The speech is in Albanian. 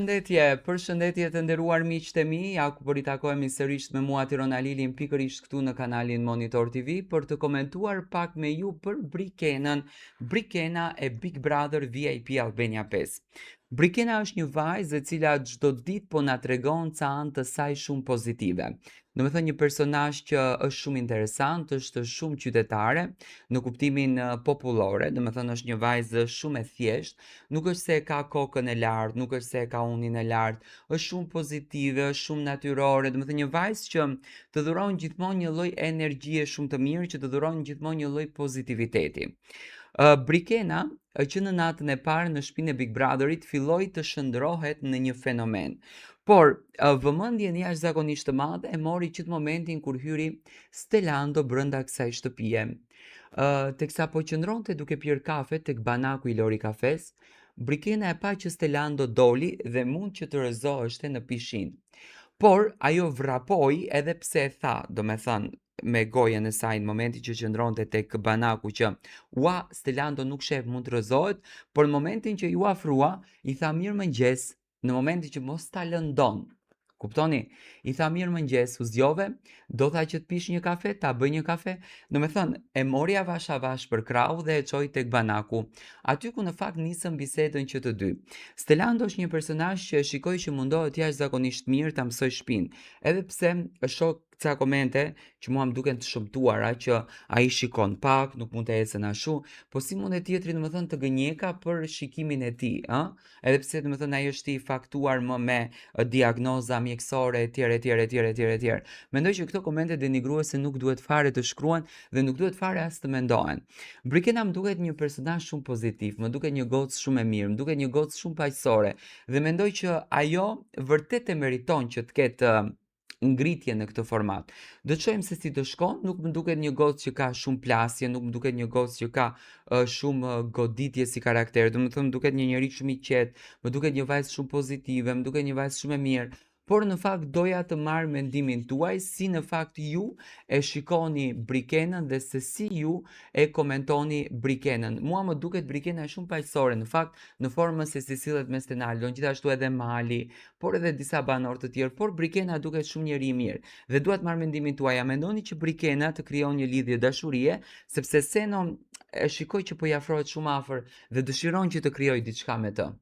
Përshëndetje të nderuar miqtë e mi, ja ku po ritakohemi sërish me mua Tirona Lilin pikërisht këtu në kanalin Monitor TV për të komentuar pak me ju për Brikenën, Brikena e Big Brother VIP Albania 5. Brikena është një vajzë e cila çdo ditë po na tregon ca anë të saj shumë pozitive. Do të thënë një personazh që është shumë interesant, është shumë qytetare, në kuptimin popullore, do të thënë është një vajzë shumë e thjeshtë, nuk është se ka kokën e lartë, nuk është se ka unin e lartë, është shumë pozitive, është shumë natyrore, do të thënë një vajzë që të dhuron gjithmonë një lloj energjie shumë të mirë, që të dhuron gjithmonë një lloj pozitiviteti. Brikena që në natën e parë në shtëpinë e Big Brotherit filloi të shndrohet në një fenomen. Por vëmendjen jashtëzakonisht të madhe e mori qëtë momentin kur hyri Stelando brenda kësaj shtëpie. Teksa po qëndronte duke pirë kafe tek banaku i Lori Kafes, Brikena e pa që Stelando doli dhe mund që të rëzoheshte në pishin. Por ajo vrapoi edhe pse e tha, do me thënë, me gojën e saj në momenti që qëndronte tek banaku që ua Stelando nuk shef mund të rëzohet, por në momentin që ju afrua, i tha mirëmëngjes, në momentin që mos ta lëndon. Kuptoni? I tha mirëmëngjes, u zgjove, do tha që të pish një kafe, ta bëj një kafe. Do me thënë, e mori avash për krau dhe e çoi tek banaku. Aty ku në fakt nisën bisedën që të dy. Stelando është një personazh që shikoj që mundohet jashtëzakonisht mirë ta mësoj shtëpinë. Edhe pse e shoh ca komente që mua më duken të shëmtuara që ai shikon pak, nuk mund të ecën ashtu, po si mund e tjetri domethënë të gënjeka për shikimin e tij, ëh? Edhe pse domethënë ai është i faktuar më me diagnoza mjekësore etj. Mendoj që këto komente denigruese nuk duhet fare të shkruan dhe nuk duhet fare as të mendohen. Brikena më duket një personazh shumë pozitiv, më duket një gocë shumë e mirë, më duket një gocë shumë paqësore dhe mendoj që ajo vërtet e meriton që të ketë ngritje në këtë format. Do të shohim se si do shkon, nuk më duket një gocë që ka shumë plasje, nuk më duket një gocë që ka shumë goditje si karakter, do të thënë më duket një njerëz shumë i qetë, më duket një vajzë shumë pozitive, më duket një vajzë shumë e mirë. Por në fakt doja të marr mendimin tuaj si në fakt ju e shikoni Brikenën dhe se si ju e komentoni Brikenën. Mua më duket Brikena shumë paqësore, në fakt në formën se si sillet me Stenaldon, gjithashtu edhe Mali, por edhe disa banorë të tjerë, por Brikena duket shumë njeri i mirë. Dhe dua të marr mendimin tuaj, a mendoni që Brikena të krijon një lidhje dashurie, sepse Seno e shikoj që po i afrohet shumë afër dhe dëshiron që të krijojë diçka me të.